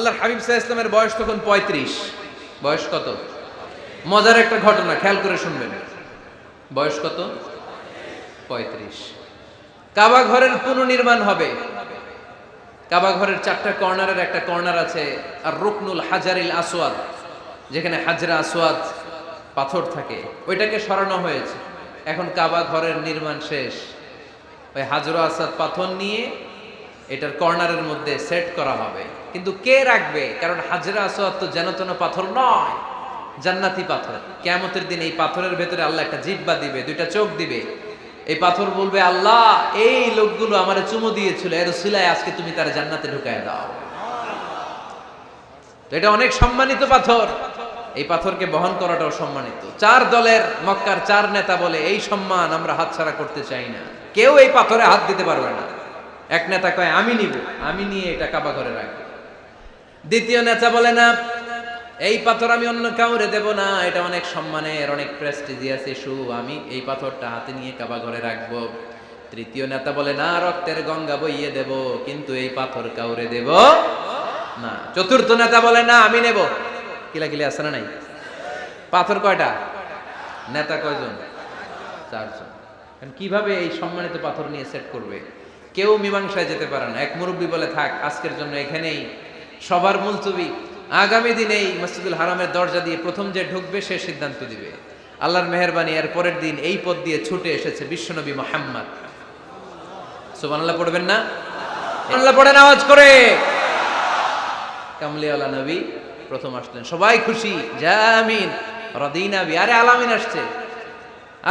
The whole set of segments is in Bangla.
আল্লাহর হাবিব সাল্লাল্লাহু আলাইহি ওয়াসাল্লামের বয়স তখন ৩৫। বয়স কত? মজার একটা ঘটনা, খেয়াল করে শুনবেন। বয়স কত? ৩৫। কাবা ঘরের পুনর্নির্মাণ হবে। কাবা ঘরের 4টা কর্নারের একটা কর্নার আছে আর রুকনুল হাজারিল আসওয়াদ, যেখানে হাজরা আসওয়াদ পাথর থাকে, ওইটাকে সরানো হয়েছে। এখন কাবা ঘরের নির্মাণ শেষ, ওই হাজরা আসওয়াদ পাথর নিয়ে এটার কর্নারের মধ্যে সেট করা হবে। কিন্তু কে রাখবে? কারণ হাজরা আসওয়াদ তো যেন তেন পাথর নয়, জান্নাতি পাথর। কিয়ামতের দিন এই পাথরের ভেতরে আল্লাহ একটা জিহ্বা দিবে, 2টা চোখ দিবে। এই পাথর বলবে, আল্লাহ এই লোকগুলো আমারে চুমু দিয়েছিল, এর উসিলায় আজকে তুমি তার জান্নাতে ঢুকায় দাও। তো এটা অনেক সম্মানিত পাথর, এই পাথরকে বহন করাটাও সম্মানিত। 4 দলের মক্কার 4 নেতা বলে, এই সম্মান আমরা হাতছাড়া করতে চাই না, কেউ এই পাথরে হাত দিতে পারবে না। এক নেতা কয়, আমি নিব, আমি নিয়ে এটা কাবা ঘরে রাখবো। দ্বিতীয় নেতা বলে, না, এই পাথর আমি অন্য কাউরে দেব না, এটা অনেক সম্মানের, অনেক প্রেস্টিজিয়াস ইস্যু, আমি এই পাথরটা হাতে নিয়ে কাবা ঘরে রাখবো। তৃতীয় নেতা বলে, না, রক্তের গঙ্গা বইয়ে দেব, কিন্তু এই পাথর কাউরে দেব না। চতুর্থ নেতা বলে, না, আমি নেব। কিলাকিলি আছে না নাই? পাথর কয়টা? নেতা কয়জন? 4 জন। কিভাবে এই সম্মানিত পাথর নিয়ে সেট করবে? কেউ মীমাংসায় যেতে পারে না। এক মুরব্বী বলে, থাক, আজকের জন্য এখানেই সবার মুলতবি, আগামী দিনে এই মসজিদুল হারামের দরজা দিয়ে প্রথম যে ঢুকবে সে সিদ্ধান্ত দিবে। আল্লাহর মেহেরবানি, এর পরের দিন এই পথ দিয়ে ছুটে এসেছে বিশ্বনবী মুহাম্মদ। সুবহানাল্লাহ পড়বেন না? আল্লাহ পড়েন আওয়াজ করে। কামলিওয়ালা নবী প্রথম আসলেন, সবাই খুশি, জামিন রাদিনা বি। আরে আলামিন আসছে,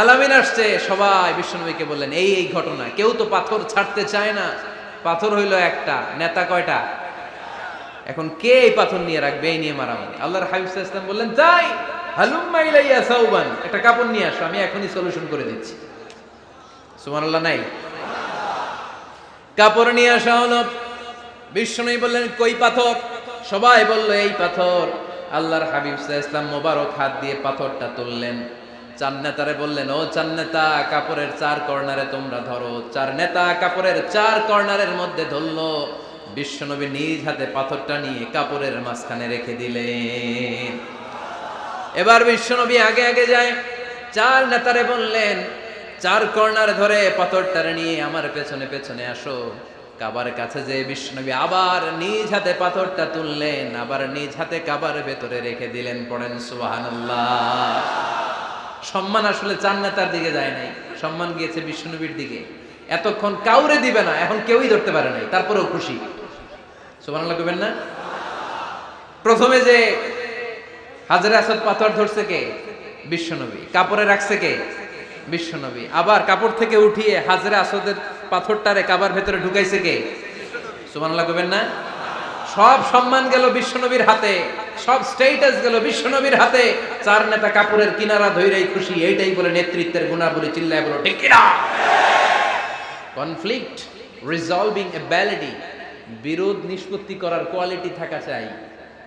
আলামিন আসছে। সবাই বিশ্বনবীকে বললেন, এই এই ঘটনা। কেউ তো পাথর ছাড়তে চায় না। পাথর হইল একটা, নেতা কয়টা? এখন কে এই পাথর নিয়ে রাখবে? এই নিয়ে মারামারি। আল্লাহর হাবিব সাল্লাল্লাহু আলাইহি ওয়াসাল্লাম বললেন, যাই, হালুম্মা ইলাইয়া সাউবান, একটা কাপড় নিয়ে আসো, আমি এখনই সলিউশন করে দিচ্ছি। সুবহানাল্লাহ নাই? কাপড় নিয়ে আসা হলো। বিশ্বনবী বললেন, কই পাথর? সবাই বলল, এই পাথর। আল্লাহর হাবিব সাল্লাল্লাহু আলাইহি ওয়াসাল্লাম মোবারক হাত দিয়ে পাথরটা তুললেন। 4 নেতারে বললেন, ও 4 নেতা, কাপড়ের 4 কর্নারে তোমরা ধরো। 4 নেতা কাপড়ের 4 কর্নারের মধ্যে ধরলো। বিশ্বনবী নিজ হাতে পাথরটা নিয়ে কাপড়ের মাঝখানে রেখে দিলেন। এবার বিশ্বনবী আগে আগে যায়, 4 নেতারে বললেন, 4 কর্নার ধরে পাথরটারে নিয়ে আমার পেছনে পেছনে আসো। কাবার কাছে যে বিশ্বনবী আবার নিজ হাতে পাথরটা তুললেন, আবার নিজ হাতে কাবার ভেতরে রেখে দিলেন। পড়েন সুবহানাল্লাহ। সম্মান আসলে 4 নেতার দিকে যায় নাই, সম্মান গিয়েছে বিশ্বনবীর দিকে। এতক্ষণ কাউরে দিবে না, এখন কেউই ধরতে পারে নাই, তারপরেও খুশি। সুবহানাল্লাহ কইবেন না? প্রথমে যে হাজরে আসওয়াদ পাথর ধরছে কে? বিশ্বনবী। কাপড়ে রাখছে কে? বিশ্বনবী। আবার কাপড় থেকে উঠিয়ে হাজরে আসওয়াদের পাথরটারে কাবার ভেতরে ঢুকাইছে কে? সুবহানাল্লাহ কইবেন না? সব সম্মান গেল বিশ্বনবীর হাতে, সব স্ট্যাটাস গেল বিশ্বনবীর হাতে। 4 নেতা কাপড়ের কিনারা ধইরাই খুশি। এইটাই বলে নেতৃত্বের গুণাবলী, চিল্লায় বলো ঠিক কিনা? কনফ্লিক্ট রিজলভিং অ্যাবিলিটি, বিরোধ নিষ্পত্তি করার কোয়ালিটি থাকা চাই,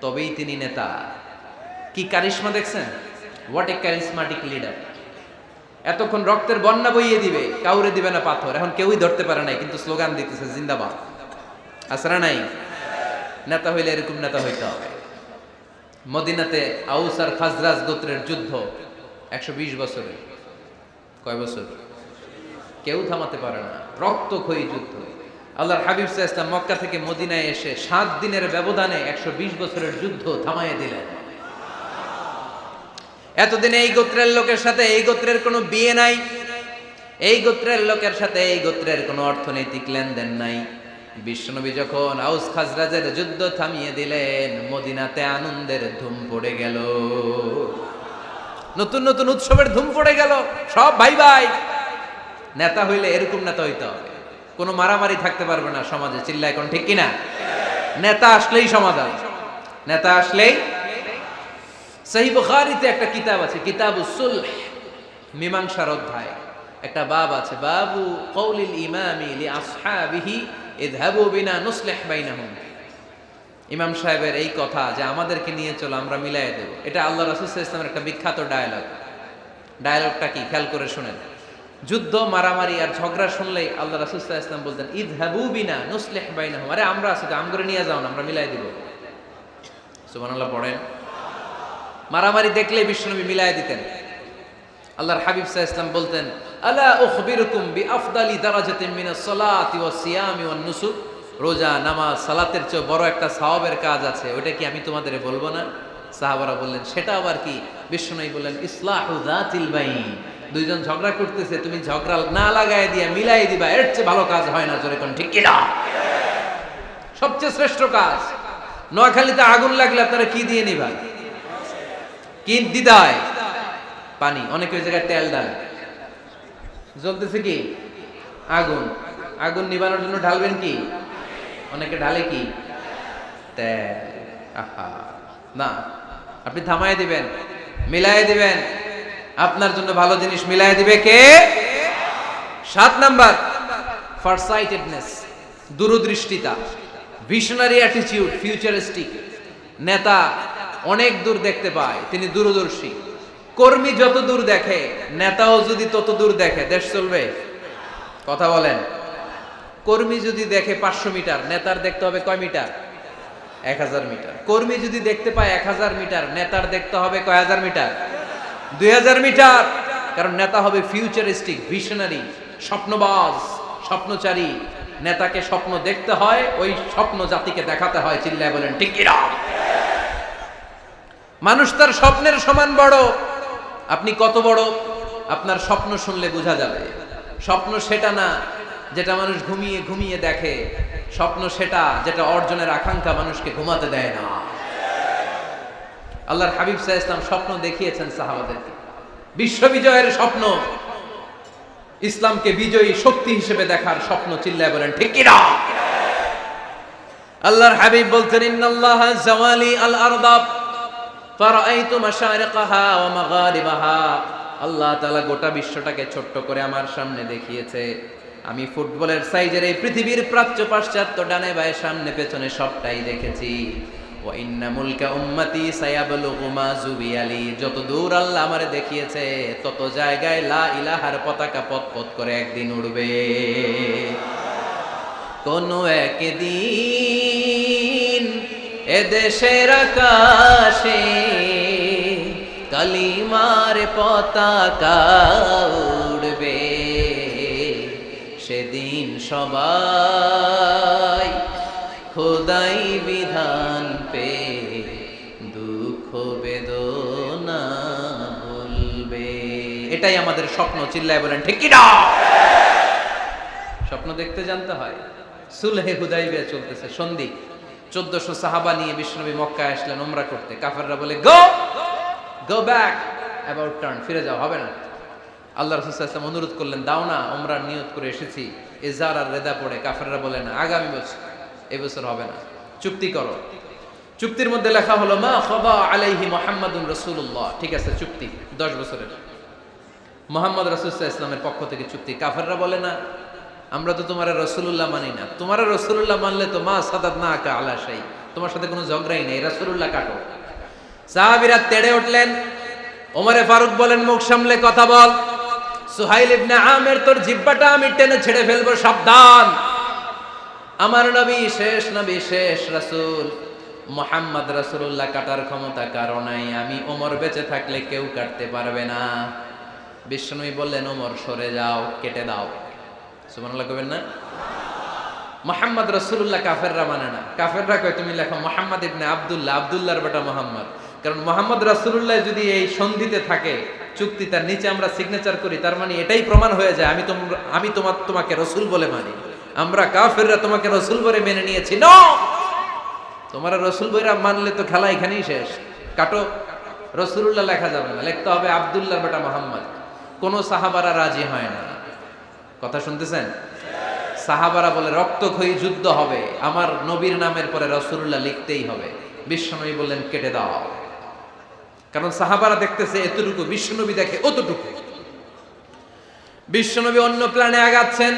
তবেই তিনি নেতা। কি কারিশমা দেখছেন? What a charismatic leader. এতক্ষণ রক্তের বন্যা বইয়ে দিবে, কাউরে দিবে না পাথর। এখন কেউই ধরতে পারে নাই, কিন্তু স্লোগান দিতেছে জিন্দাবাদ। আসরা নাই? নেতা হইলে এরকম নেতা হইতে হবে। মদিনাতে আউস আর খাজরাজ গোত্রের যুদ্ধ 120 বছরের। কয় বছর? কেউ থামাতে পারে না, রক্তক্ষয়ী যুদ্ধ। আল্লাহর হাবিব সাল্লাল্লাহু আলাইহি ওয়াসাল্লাম মক্কা থেকে মদিনায় এসে 7 দিনের ব্যবধানে 120 বছরের যুদ্ধ থামাইয়ে দিলেন। এতদিন এই গোত্রের লোকের সাথে এই গোত্রের কোনো বিয়ে নাই, এই গোত্রের লোকের সাথে এই গোত্রের কোনো অর্থনৈতিক লেনদেন নাই। বিশ্বনবী যখন আউস খাজরাজের যুদ্ধ থামিয়ে দিলেন, মদিনাতে আনন্দের ধুম পড়ে গেল, নতুন নতুন উৎসবের ধুম পড়ে গেল। সব ভাই ভাই। নেতা হইলে এরকম নেতা হইতে হবে, কোনো মারামারি থাকতে পারবে না সমাজে। চিল্লা এখন ঠিক কিনা? নেতা আসলেই সমাধান, নেতা আসলেই। সহিহ বুখারীতে একটা কিতাব আছে, কিতাবুস সুলহ, মীমাংসার অধ্যায়। একটা বাব আছে, বাবু কওলিল ইমামি লি আসহাবিহি ইযহাবু বিনা নুসলিহ বাইনাহুম। ইমাম সাহেবের এই কথা যে আমাদেরকে নিয়ে চলো, আমরা মিলাইয়া দেব, এটা আল্লাহ রাসূল সাল্লাল্লাহু আলাইহি ওয়াসাল্লামের একটা বিখ্যাত ডায়ালগ। ডায়ালগটা কি? খেয়াল করে শুনেন। যুদ্ধ, মারামারি আর ঝগড়া শুনলেই আল্লাহ রাসূল সাল্লাল্লাহু আলাইহি ওয়াসাল্লাম বলতেন, ইযহাবু বিনা নুসলিহ বাইনাহুম। আরে আমরা আছি তো, আমগরে নিয়ে যাও না, আমরা মিলাই দিব। সুবহানাল্লাহ পড়েন। মারামারি দেখলে বিশ্বনবী মিলায় দিতেন। আল্লাহর হাবিব সাল্লাল্লাহু আলাইহি ওয়াসাল্লাম বলতেন, আলা উখবিরুকুম বিআফদালি দারাজাতিন মিনাস সালাতি ওয়াস সিয়ামি ওয়ান নুসুক। রোজা, নামাজ, সালাতের চেয়ে বড় একটা সওয়াবের কাজ আছে, ওটা কি আমি তোমাদের বলবো না? সাহাবারা বললেন, সেটা আবার কি? বিশ্বনবী বললেন, ইসলাহু যাতিল বাইন। দুইজন ঝগড়া করতেছে, তুমি ঝগড়া না লাগায় দিয়া মিলাই দিবা, এর চেয়ে ভালো কাজ হয় না। জোরে কোন ঠিক কি না? সবচেয়ে শ্রেষ্ঠ কাজ। নোয়াখালীতে আগুন লাগলে আপনারা কি দিয়ে নিবা? কি দিদায়? পানি। অনেকে ওই জায়গায় তেল ঢালে। জ্বলতেছে কি? আগুন। আগুন নিবানোর জন্য ঢালবেন কি? অনেকে ঢালে কি? তেল। আহা, না, আপনি থামায় দিবেন, মিলায় দিবেন। আপনার জন্য ভালো জিনিস মিলায় দিবে কে? 7 নাম্বার, ফারসাইটেডনেস, দূরদৃষ্টিতা, ভিশনারি অ্যাটিটিউড, ফিউচারিস্টিক। নেতা অনেক দূর দেখতে পায়, তিনি দূরদর্শী। কর্মী যত দূর দেখে, নেতাও যদি তত দূর দেখে, দেশ চলবে? কথা বলেন। কর্মী যদি দেখে 500 মিটার, নেতার দেখতে হবে কয় মিটার? 1000 মিটার। কর্মী যদি দেখতে পায় 1000 মিটার, নেতার দেখতে হবে কয় হাজার মিটার? 2000 মিটার। কারণ নেতা হবে ফিউচারিস্টিক, ভিশনারি, স্বপ্নবাজ, স্বপ্নচারী। নেতাকে স্বপ্ন দেখতে হয়, ওই স্বপ্ন জাতিকে দেখাতে হয়। চিল্লায় বলেন ঠিক কি না? মানুষ তার স্বপ্নের সমান বড়। আপনি কত বড় আপনার স্বপ্ন শুনলে বোঝা যাবে। স্বপ্ন সেটা না যেটা মানুষ ঘুমিয়ে ঘুমিয়ে দেখে, স্বপ্ন সেটা যেটা অর্জনের আকাঙ্ক্ষা মানুষকে ঘুমাতে দেয় না। আল্লাহর হাবিব সাল্লাল্লাহু আলাইহি ওয়াসাল্লাম স্বপ্ন দেখিয়েছেন সাহাবাদেরকে, বিশ্ববিজয়ের স্বপ্ন, ইসলামকে বিজয়ী শক্তি হিসেবে দেখার স্বপ্ন। চিল্লায় বলেন ঠিক কি না? আল্লাহর হাবিব বলতেন, ইন্নাল্লাহা জাওয়ালি আল আরদা ফারাআইতু মাশারিকাহা ওয়া মাগারিবাহা। আল্লাহ তাআলা গোটা বিশ্বটাকে ছোট্ট করে আমার সামনে দেখিয়েছে। আমি ফুটবলের সাইজের এই পৃথিবীর প্রাচ্য পাশ্চাত্য, ডানে বায়ে সামনে পেছনে সবটাই দেখেছি। ওয়া ইন্না মুলকা উম্মতি সায়াবলুগু মা জুবিয়ালি। যত দূর আল্লাহ আমারে দেখিয়েছে, তত জায়গায় লা ইলাহার পতাকা পতপত করে একদিন উড়বে। কোন একদিন এদেশের আকাশে কালিমার পতাকা উড়বে। সেদিন সবাই খোদাই বিধান পে দুঃখ বেদনা ভুলবে। এটাই আমাদের স্বপ্ন। চিল্লায় বলেন ঠিক কি না? স্বপ্ন দেখতে জানতে হয়। সুলহে হুদাইবিয়া চলতেছে, সন্ধি। 1400 সাহাবা নিয়ে বিশ্বনবী মক্কায় আসলেন উমরা করতে। কাফেররা বলে, গো ব্যাক, অ্যাবাউট টার্ন, ফিরে যাও, হবে না। আল্লাহ রাসূল সাল্লাল্লাহু আলাইহি ওয়াসাল্লাম অনুরোধ করলেন, দাও না, উমরার নিয়ত করে এসেছি। ইজার আর রেদা পড়ে কাফেররা বলে, না, আগামী বছর, এই বছর হবে না, চুক্তি করো। চুক্তির মধ্যে লেখা হলো, মা খাবা আলাইহি মুহাম্মাদুর রাসূলুল্লাহ। ঠিক আছে, চুক্তি 10 বছরের, মুহাম্মদ রাসূল সাল্লাল্লাহু আলাইহি ওয়াসাল্লামের পক্ষ থেকে চুক্তি। কাফেররা বলে, না, আমরা তো তোমার রাসূলুল্লাহ মানি না। তোমার রাসূলুল্লাহ মানলে তো মা সাদাদনাকা আলা শাই, তোমার সাথে কোনো ঝগড়াই নেই, রাসূলুল্লাহ কাটো। সাহাবীরা তেড়ে উঠলেন। ওমরে ফারুক বলেন, মুখ সামলে কথা বল। সুহাইল ইবনে আমির, তোর জিহ্বাটা আমি টেনে ছেড়ে ফেলবো, সাবধান। আমার নবী শেষ নবী, শেষ রাসূল মুহাম্মদ রাসূলুল্লাহ কাটার ক্ষমতা কারো নাই। আমি ওমর বেঁচে থাকলে কেউ কাটতে পারবে না। বিশ্বনবী বললেন, ওমর সরে যাও, কেটে দাও। সুবহানাল্লাহ কইবেন না? মুহাম্মদ রাসূলুল্লাহ কাফেররা মানে না। কাফেররা কয়, তুমি লেখো মুহাম্মদ ইবনে আব্দুল্লাহ, আব্দুল্লাহর বেটা মুহাম্মদ। কারণ মুহাম্মদ রাসূলুল্লাহ যদি এই সন্ধিতে থাকে, চুক্তি তার নিচে আমরা সিগনেচার করি, তার মানে এটাই প্রমাণ হয়ে যায় আমি তোমাকে রাসূল বলে মানি। আমরা কাফেররা তোমাকে রাসূল বলে মেনে নিয়েছি। নো, তোমার রাসূল বইরা মানলে তো খেলা এখানেই শেষ। কাটো, রাসূলুল্লাহ লেখা যাবে না, লিখতে হবে আব্দুল্লাহর বেটা মুহাম্মদ। কোন সাহাবারা রাজি হয় না। কথা শুনতেছেন? সাহাবারা বলে, রক্তক্ষয়ী যুদ্ধ হবে, আমার নবীর নামের পরে রাসূলুল্লাহ লিখতেই হবে। বিশ্বনবী বললেন, কেটে দাও। কারণ সাহাবারা দেখতেছে এতটুকু, বিশ্বনবী দেখে অতটুকু। বিশ্বনবী অন্য প্ল্যানে আগাচ্ছেন।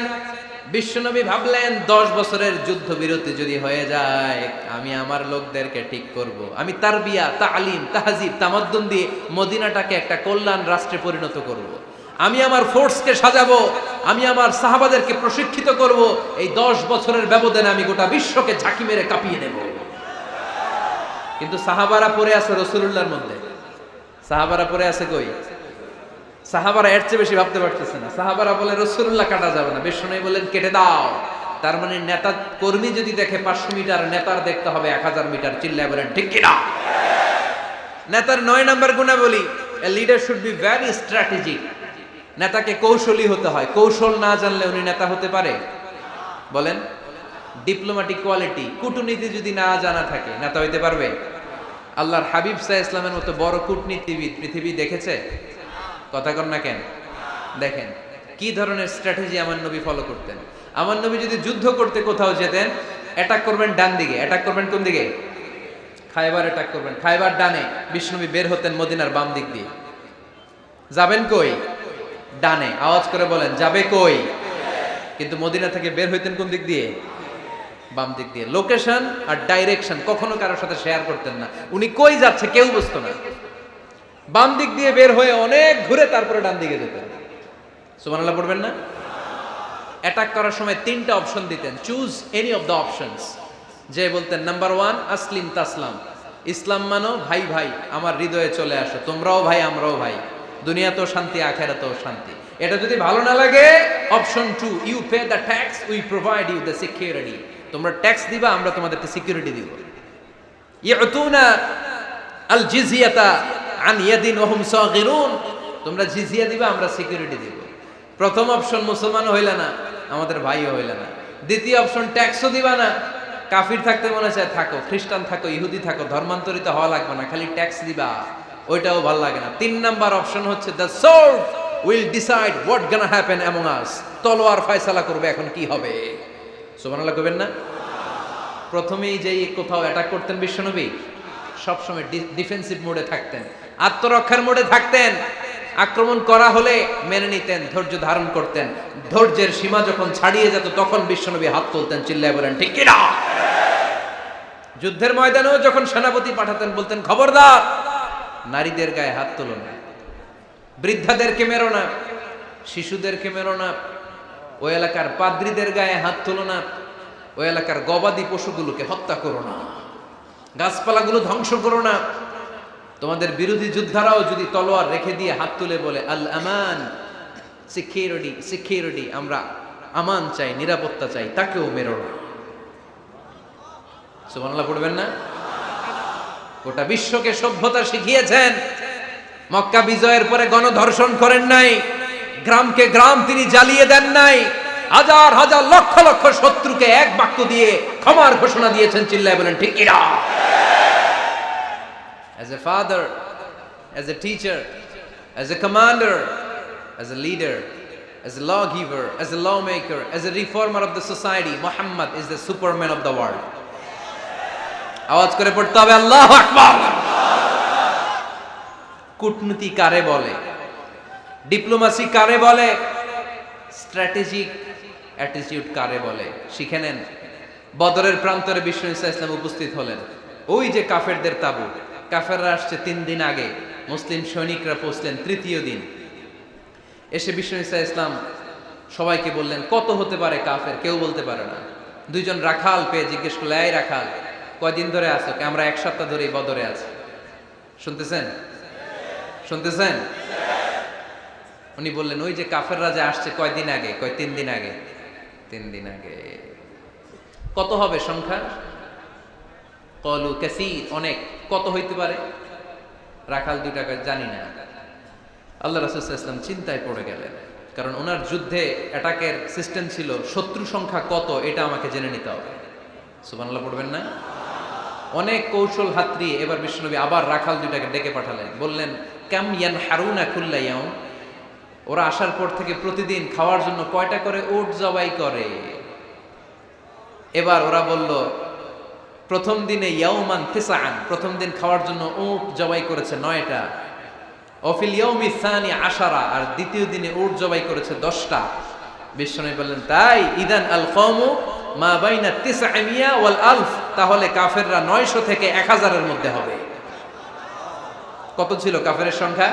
বিশ্বনবী ভাবলেন, 10 বছরের যুদ্ধ বিরতি যদি হয়ে যায়, আমি আমার লোকদেরকে ঠিক করব। আমি তারবিয়া, তালিম, তাহজিব, তামাদ্দুন দিয়ে মদিনাটাকে একটা কল্যাণ রাষ্ট্রে পরিণত করব। আমি আমার ফোর্সকে সাজাবো, আমি আমার সাহাবাদেরকে প্রশিক্ষিত করব। এই 10 বছরের ব্যবধানে আমি গোটা বিশ্বকে ঝাঁকি মেরে কাঁপিয়ে দেব। কিন্তু সাহাবারা পড়ে আছে রাসূলুল্লাহর মধ্যে। সাহাবারা পড়ে আছে কই? সাহাবারা এর চেয়ে বেশি ভাবতে পারতেছে না। সাহাবারা বলে রাসূলুল্লাহ কাটা যাবে না, বিষ্ণু বলেন কেটে দাও। তার মানে নেতা কর্মী যদি দেখে 500 মিটার, নেতার দেখতে হবে 1000 মিটার। চিল্লায় বলেন ঠিক কিনা? নেতার 9 নাম্বার গুণাবলী, a leader should be very strategic. নেতাকে কৌশলী হতে হয়। কৌশল না জানলে উনি নেতা হতে পারে? বলেন। ডিপ্লোম্যাটিক কোয়ালিটি, কূটনীতি যদি না জানা থাকে নেতা হইতে পারবে? আল্লাহর হাবিব সাল্লাল্লাহু আলাইহি ওয়াসাল্লামের মতো বড় কূটনীতিবিদ পৃথিবী দেখেছে? কথা কন না কেন? দেখেন কি ধরনের স্ট্র্যাটেজি আমার নবী ফলো করতেন। আমার নবী যদি যুদ্ধ করতে কোথাও যেতেন, অ্যাটাক করবেন ডান দিকে, অ্যাটাক করবেন কোন দিকে? খায়বার অ্যাটাক করবেন, খায়বার ডানে। বিষ্ণুবী বের হতেন মদিনার বাম দিক দিয়ে। যাবেন কই? ডানে। আওয়াজ করে বলেন যাবে কই? কিন্তু মদিনা থেকে বের হইতেন কোন দিক দিয়ে? বাম দিক দিয়ে। লোকেশন আর ডাইরেকশন কখনো কারোর সাথে শেয়ার করতেন না। উনি কই যাচ্ছে কেউ বুঝতো না। বাম দিক দিয়ে বের হয়ে অনেক ঘুরে তারপরে ডান দিকে যেতেন। সুবহানাল্লাহ পড়বেন না? অ্যাটাক করার সময় 3টা অপশন দিতেন, choose any of the options. যে বলতেন নাম্বার 1 আসলিম তাসলাম, ইসলাম মানো, ভাই ভাই আমার হৃদয়ে চলে আসো, তোমরাও ভাই আমরাও ভাই, দুনিয়াতেও শান্তি আখিরাতেও শান্তি। এটা যদি ভালো না লাগে, option 2 you pay the tax, we provide you the security. তোমরা ট্যাক্স দিবা, আমরা তোমাদেরকে সিকিউরিটি দিব। ইয়াতুনা আল জিজিয়াতা আন ইয়াদিন ওয়া হুম সাগিরুন, তোমরা জিজিয়া দিবা, আমরা সিকিউরিটি দিব। প্রথম অপশন মুসলমান হইলা না, আমাদের ভাইও হইলা না। দ্বিতীয় অপশন ট্যাক্সও দিবা না, কাফির থাকতে মনে চায় থাকো, খ্রিস্টান থাকো, ইহুদি থাকো, ধর্মান্তরিত হওয়া লাগবে না, খালি ট্যাক্স দিবা, ওইটাও ভালো লাগে না। 3 নাম্বার অপশন হচ্ছে the sword will decide what gonna happen among আস, তলোয়ার ফয়সালা করবে এখন কি হবে। সুবহানাল্লাহ কইবেন না? প্রথমেই যেই কোথাও অ্যাটাক করতেন বিশ্বনবী, সবসময় ডিফেন্সিভ মোডে থাকতেন, আত্মরক্ষার মোডে থাকতেন। আক্রমণ করা হলে মেনে নিতেন, ধৈর্য ধারণ করতেন। ধৈর্যের সীমা যখন ছাড়িয়ে যেত তখন বিশ্বনবী হাত তুলতেন, চিল্লায় বলেন ঠিক কিনা? যুদ্ধের ময়দানেও যখন সেনাপতি পাঠাতেন বলতেন খবরদার নারীদের গায়ে হাত তুলো না, বৃদ্ধাদেরকে মেরো না, শিশুদেরকে মেরো না, ওই এলাকার পাদ্রীদের গায়ে হাত তুলো না, ওই এলাকার গবাদি পশুগুলোকে হত্যা করো না, গাছপালাগুলো ধ্বংস করো না। তোমাদের বিরোধী যোদ্ধারাও যদি তলোয়ার রেখে দিয়ে হাত তুলে বলে আল আমান, সিকিউরিটি সিকিউরিটি, আমরা আমান চাই, নিরাপত্তা চাই, তাকেও মেরো না। সুবহানাল্লাহ পড়বেন না? গোটা বিশ্বকে সভ্যতা শিখিয়েছেন। মক্কা বিজয়ের পরে গণধর্ষণ করেন নাই, গ্রামকে গ্রাম তিনি জ্বালিয়ে দেন নাই, হাজার হাজার লক্ষ লক্ষ শত্রুকে এক বাক্য দিয়ে ক্ষমার ঘোষণা দিয়েছেন, চিল্লায় বলেন ঠিক কিনা? As a father, as a teacher, as a commander, as a leader, as a lawgiver, as a lawmaker, as a reformer of the society, Muhammad is the superman of the world. আওয়াজ করে পড়তে হবে আল্লাহু আকবার। কূটনীতি কারে বলে? ডিপ্লোমাসি কারে বলে? স্ট্র্যাটেজিক অ্যাটিটিউড কারে বলে? শিখে নেন। বদরের প্রান্তরে বিশ্ব ইসলাম উপস্থিত হলেন। ওই যে কাফেরদের তাবু, কাফেররা আসছে 3 দিন আগে, মুসলিম সৈনিকরা পৌঁছলেন 3য় দিন। এসে বিশ্ব ইসলাম সবাইকে বললেন কত হতে পারে কাফের, কেউ বলতে পারে না। 2 জন রাখাল পেয়ে জিজ্ঞেস করলে, এই রাখাল কয়দিন ধরে আছো? আমরা 1 সপ্তাহ ধরেই বদরে আছি। শুনতেছেন? শুনতেছেন? উনি বললেন ওই যে কাফেররা যে আসছে কয়দিন আগে? কয় 3 দিন আগে। 3 দিন আগে। কত হবে সংখ্যা? কলু কাসীর, অনেক। কত হইতে পারে? রাখাল 2 টাকা জানি না। আল্লাহ রাসূল সাল্লাল্লাহু আলাইহি ওয়াসাল্লাম চিন্তায় পড়ে গেলেন, কারণ ওনার যুদ্ধে অ্যাটাকের সিস্টেম ছিল শত্রু সংখ্যা কত এটা আমাকে জেনে নিতে হবে। সুবহানাল্লাহ পড়বেন না? অনেক কৌশল হাতড়িয়ে এবার বিশ্বনবী আবার রাখাল 2 টাকে ডেকে পাঠালেন, বললেন কাম ইয়ানহারুনা কুল্লা ইয়াউম, ওরা আসার পর থেকে প্রতিদিন খাওয়ার জন্য কয়টা করে উট জবাই করে? এবার ওরা বলল প্রথম দিনে ইয়াউমান তিসআন, প্রথম দিন খাওয়ার জন্য উট জবাই করেছে 9টা। অফিল ইয়াউমি সানি 10, আর দ্বিতীয় দিনে উট জবাই করেছে 10টা। বিশ্বনবী বললেন তাই ইদান আল কওমু মা বাইনা 900 ওয়াল আলফ, তাহলে কাফেররা 900 থেকে 1000 এর মধ্যে হবে। কত ছিল কাফেরের সংখ্যা?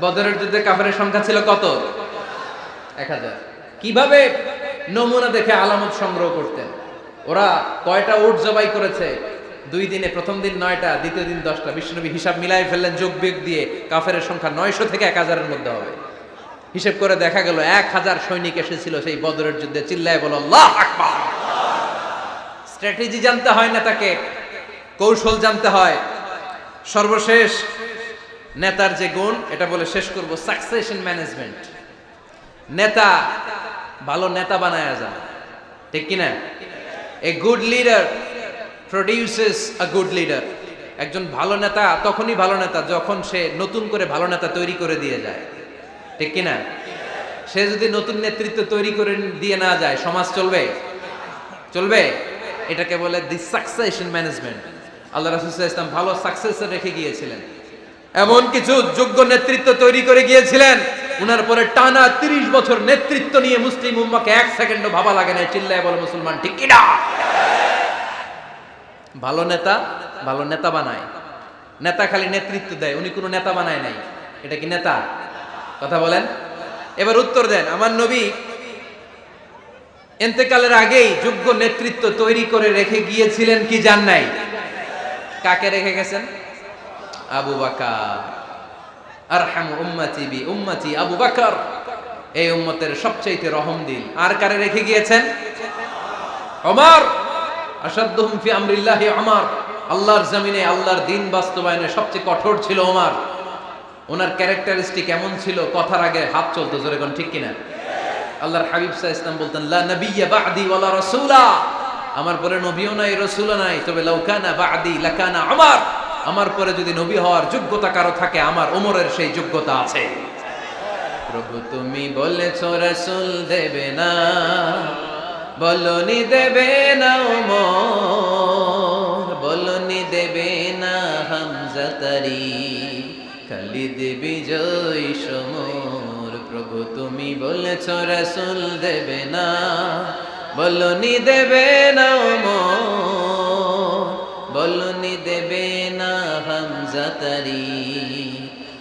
বদরের যুদ্ধে কাফেরের সংখ্যা ছিল কত? 1000। কিভাবে নমুনা দেখে আলামত সংগ্রহ করতেন? ওরা কয়টা উট জবাই করেছে 2 দিনে প্রথম দিন 9টা, দ্বিতীয় দিন 10টা। বিশ্বনবী হিসাব মিলাই ফেললেন যোগ বিয়োগ দিয়ে, কাফেরের সংখ্যা 900 থেকে 1000-এর মধ্যে হবে। হিসেব করে দেখা গেল 1000 সৈনিক এসেছিল সেই বদরের যুদ্ধে। চিল্লায় বলো আল্লাহু আকবার। স্ট্র্যাটেজি জানতে হয় না, তাকে কৌশল জানতে হয়। সর্বশেষ নেতার যে গুণ, এটা বলে শেষ করব, সাকসেশন ম্যানেজমেন্ট। নেতা ভালো নেতা বানায়া যায়, ঠিক কিনা? A good leader produces a good leader. একজন ভালো নেতা তখনই ভালো নেতা যখন সে নতুন করে ভালো নেতা তৈরি করে দিয়ে যায়, ঠিক কিনা? সে যদি নতুন নেতৃত্ব তৈরি করে দিয়ে না যায়, সমাজ চলবে? চলবে? এটাকে বলে দি সাকসেশন ম্যানেজমেন্ট। আল্লাহ রাসূল সাল্লাল্লাহু আলাইহি ওয়াসাল্লাম ভালো সাকসেসর রেখে গিয়েছিলেন, এমন কিছু যোগ্য নেতৃত্ব তৈরি করে গিয়েছিলেন, উনার পরে টানা 30 বছর নেতৃত্ব নিয়ে মুসলিম উম্মাহকে 1 সেকেন্ডও ভাবা লাগে না। চিল্লায় বলো মুসলমান, ঠিক কিনা? ভালো নেতা ভালো নেতা বানায়। নেতা খালি নেতৃত্ব দেয়, উনি কোনো নেতা বানায় নাই। এটা কি নেতা? কথা বলেন। এবার উত্তর দেন। আমার নবী ইন্তেকালের আগেই যোগ্য নেতৃত্ব তৈরি করে রেখে গিয়েছিলেন কি জান নাই? কাকে রেখে গেছেন? আবু বকর। আরহামু উম্মতি বি উম্মতি আবু বকর। এই উম্মতের সবচেয়ে রহমদিল। আর কারে রেখে গিয়েছেন? ওমর। আশাদ্দুহুম ফি আমরিল্লাহি ওমর। আল্লাহর জমিনে আল্লাহর দ্বীন বাস্তবায়নে সবচেয়ে কঠোর ছিল ওমর। ওনার ক্যারেক্টারিস্টিক এমন ছিল, কথার আগে হাত চলতো, জোরে কোন ঠিক কিনা? আল্লাহর হাবিব সাল্লাল্লাহু আলাইহি ওয়াসাল্লাম বলতেন, লা নাবিয়্যা বা'দি ওয়ালা রাসূলা। আমার পরে নবীও নাই, রাসূলও নাই, তবে লাউ কানা বা'দি লাকানা ওমর। আমার পরে যদি নবী হওয়ার যোগ্যতা কারো থাকে, আমার ওমরের সেই যোগ্যতা আছে। প্রভু তুমি বলেছ রাসূল দেবে না, বলনি দেবে না ওমর, বলনি দেবে না হামজা তারি, খালিদ বিজয় সমর। প্রভু তুমি বলেছ রাসূল দেবে না, বলনি দেবে না ওমর, বলনি দেবে না হামজা তারি,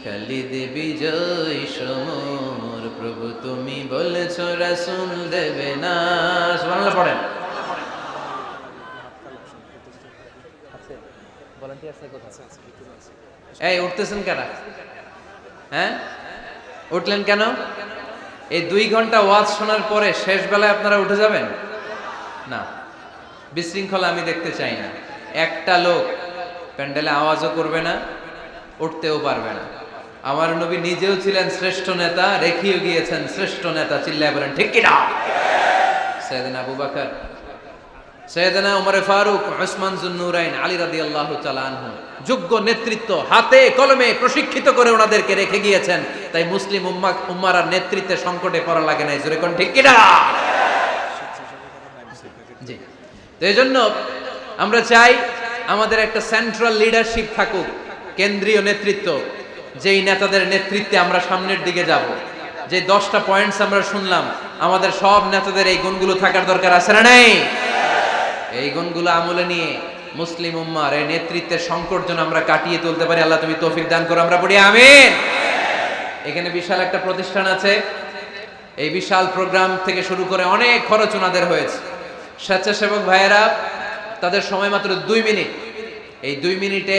খালিদ বিজয় সমর। প্রভু তুমি বলেছ রাসূল দেবে না। সুবহানাল্লাহ পড়েন। এই উঠতেছেন কেন? হ্যাঁ, উঠলেন কেন? এই 2 ঘন্টা ওয়াজ শোনার পরে শেষ বেলায় আপনারা উঠে যাবেন না? বিশৃঙ্খলা আমি দেখতে চাই না। একটা লোক প্যান্ডেলে আওয়াজও করবে না, উঠতেও পারবে না। আমার নবী নিজেও ছিলেন শ্রেষ্ঠ নেতা, রেখেও গিয়েছেন শ্রেষ্ঠ নেতা। চিল্লায় বলেন ঠিক কিনা? সাইয়েদনা আবু বকর, সাইয়েদনা ওমর ফারুক, উসমান যুন্নুরাইন, আলী রাদিয়াল্লাহু তাআলা আনহু যোগ্য নেতৃত্ব হাতে কলমে প্রশিক্ষিত করে ওনাদেরকে রেখে গিয়েছেন। তাই মুসলিম উম্মার নেতৃত্বে সংকটে পড়া লাগে নাই। জোরে কোন ঠিক কিনা? জি। তো এইজন্য আমরা চাই আমাদের একটা সেন্ট্রাল লিডারশিপ থাকুক, কেন্দ্রীয় নেতৃত্ব, যেই নেতাদের নেতৃত্বে আমরা সামনের দিকে যাব। যে 10টা পয়েন্টস আমরা শুনলাম, আমাদের সব নেতাদের এই গুণগুলো থাকার দরকার আছে না নাই? এই গুণগুলো আমলে নিয়ে মুসলিম উম্মার এই নেতৃত্বের সংকট যেন আমরা কাটিয়ে তুলতে পারি। আল্লাহ তুমি তৌফিক দান করো, আমরা পড়ি আমিন। এখানে বিশাল একটা প্রতিষ্ঠান আছে, এই বিশাল প্রোগ্রাম থেকে শুরু করে অনেক খরচ ওনাদের হয়েছে। স্বেচ্ছাসেবক ভাইয়েরা তাদের সময় মাত্র 2 মিনিট। এই 2 মিনিটে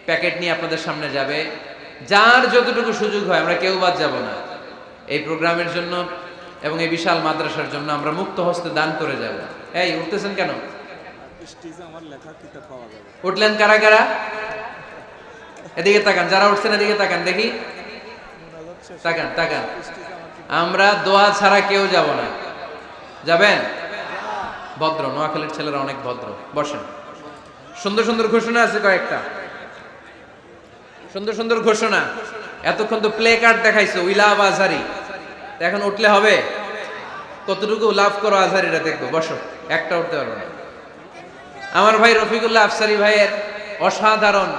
প্যাকেট নিয়ে আপনাদের সামনে যাবে। যার যতটুকু সুযোগ হয়, আমরা কেউ বাদ যাব না। এই প্রোগ্রামের জন্য এবং এই বিশাল মাদ্রাসার জন্য আমরা মুক্ত হস্তে দান করে যাব। এই উঠতেছেন কেন? উঠলেন কারা কারা? এদিকে তাকান, যারা উঠছেন এদিকে তাকান, দেখি তাকান তাকান। আমরা দোয়া ছাড়া কেউ যাব না। যাবেন? ভদ্র, নোয়াখালীর ছেলেরা অনেক ভদ্র। বসেন। সুন্দর সুন্দর ঘোষণা আছে কয়েকটা, সুন্দর সুন্দর ঘোষণা। এতক্ষণ তো প্লে কার্ড দেখাইছো, উই লাভ আজহারি। এখন উঠলে হবে? কতটুকু লাভ করো আজহারিরা দেখবো। বসো, একটা উঠতে পারবো না। আমার ভাই রফিকুল্লাহ আফসারি ভাইয়ের অসাধারণ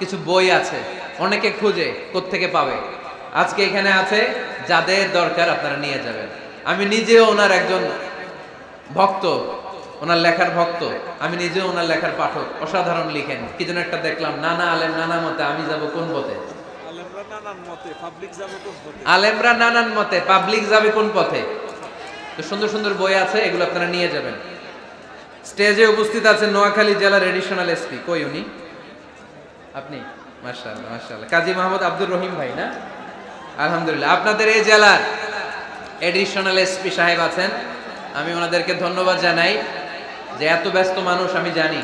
কিছু বই আছে, অনেকে খুঁজে কোত্থেকে পাবে। আজকে এখানে আছে, যাদের দরকার আপনারা নিয়ে যাবেন। আমি নিজেও ওনার একজন ভক্ত, ওনার লেখার ভক্ত। আমি নিজেও ওনার লেখার পাঠক। অসাধারণ লিখেন। কি যেন একটা দেখলাম, নানা আলেম নানা মতে, আমি যাব কোন পথে? আলেমরা নানান মতে, পাবলিক যাবে কোন পথে? তো সুন্দর সুন্দর বই আছে, এগুলো আপনারা নিয়ে যাবেন। স্টেজে উপস্থিত আছেন নোয়াখালী জেলার এডিশনাল এসপি, কই উনি? আপনি? মাশাআল্লাহ মাশাআল্লাহ, কাজী মোহাম্মদ আব্দুর রহিম ভাই না? আলহামদুলিল্লাহ, আপনাদের এই জেলার এডিশনাল এসপি সাহেব আছেন। আমি ওনাদেরকে ধন্যবাদ জানাই যে এত ব্যস্ত মানুষ আমি জানি,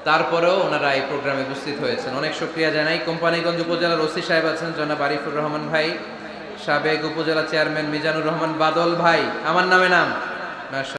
তারপরেও ওনারা এই প্রোগ্রামে উপস্থিত হয়েছেন। অনেক শুকরিয়া জানাই। কোম্পানিগঞ্জ উপজেলার ওসি সাহেব আছেন জনাব আরিফুর রহমান ভাই, সাবেক উপজেলা চেয়ারম্যান মিজানুর রহমান বাদল ভাই, আমার নাম